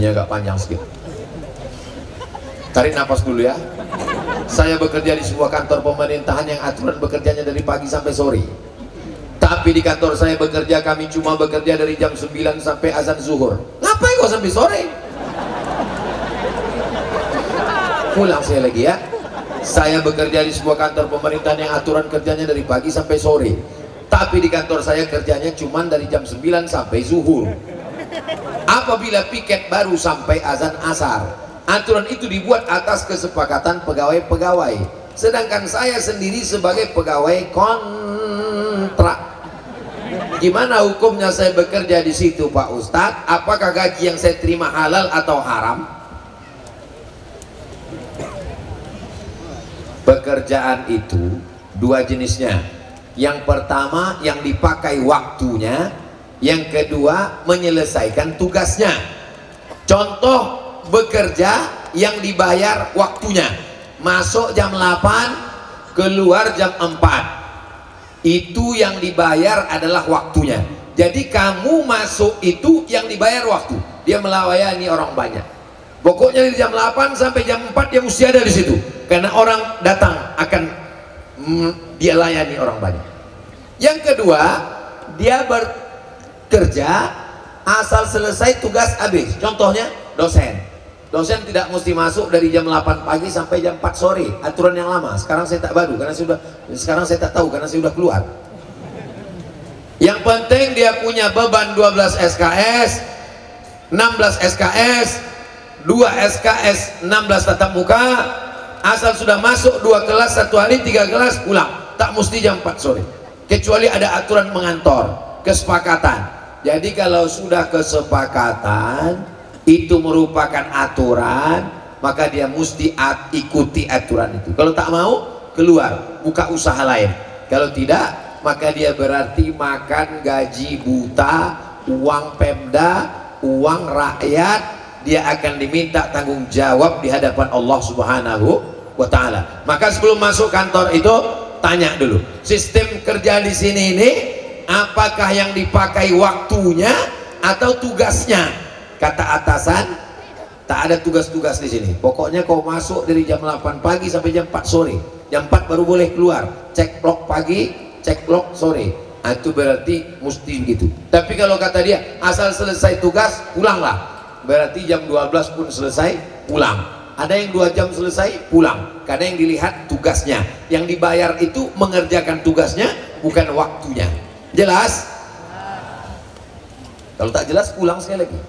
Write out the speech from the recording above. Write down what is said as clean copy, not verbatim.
Ini agak panjang sedikit. Tarik nafas dulu ya. Saya bekerja di sebuah kantor pemerintahan yang aturan bekerjanya dari pagi sampai sore. Tapi di kantor saya bekerja, kami cuma bekerja dari jam 9 sampai azan zuhur. Ngapain kok sampai sore? Pulang saya lagi ya. Saya bekerja di sebuah kantor pemerintahan yang aturan kerjanya dari pagi sampai sore. Tapi di kantor saya kerjanya cuma dari jam 9 sampai zuhur. Apabila piket baru sampai azan asar. Aturan itu dibuat atas kesepakatan pegawai-pegawai. Sedangkan saya sendiri sebagai pegawai kontrak. Gimana hukumnya saya bekerja di situ, Pak Ustadz? Apakah gaji yang saya terima halal atau haram? Pekerjaan itu dua jenisnya. Yang pertama yang dipakai waktunya, yang kedua menyelesaikan tugasnya. Contoh bekerja yang dibayar waktunya, masuk jam 8 keluar jam 4, itu yang dibayar adalah waktunya. Jadi kamu masuk itu yang dibayar waktu. Dia melayani orang banyak, pokoknya dari jam 8 sampai jam 4 dia mesti ada di situ, karena orang datang akan dia layani orang banyak. Yang kedua, dia bekerja asal selesai tugas habis. Contohnya dosen. Dosen tidak mesti masuk dari jam 8 pagi sampai jam 4 sore. Aturan yang lama. Sekarang saya tak baru karena sekarang saya tak tahu karena saya sudah keluar. Yang penting dia punya beban 12 SKS, 16 SKS, 2 SKS, 16 tatap muka. Asal sudah masuk 2 kelas 1 hari, 3 kelas pulang. Tak mesti jam 4 sore. Kecuali ada aturan mengantor, kesepakatan. Jadi kalau sudah kesepakatan itu merupakan aturan, maka dia mesti ikuti aturan itu. Kalau tak mau, keluar, buka usaha lain. Kalau tidak, maka dia berarti makan gaji buta, uang Pemda, uang rakyat. Dia akan diminta tanggung jawab di hadapan Allah Subhanahu wa Ta'ala. Maka sebelum masuk kantor itu tanya dulu, sistem kerja di sini ini apakah yang dipakai waktunya atau tugasnya? Kata atasan, tak ada tugas-tugas di sini. Pokoknya kau masuk dari jam 8 pagi sampai jam 4 sore. Jam 4 baru boleh keluar. Cek blok pagi, cek blok sore. Nah, itu berarti mesti gitu. Tapi kalau kata dia asal selesai tugas pulanglah, berarti jam 12 pun selesai pulang. Ada yang 2 jam selesai pulang, karena yang dilihat tugasnya. Yang dibayar itu mengerjakan tugasnya, bukan waktunya. Jelas? Kalau tak jelas pulang sekali lagi.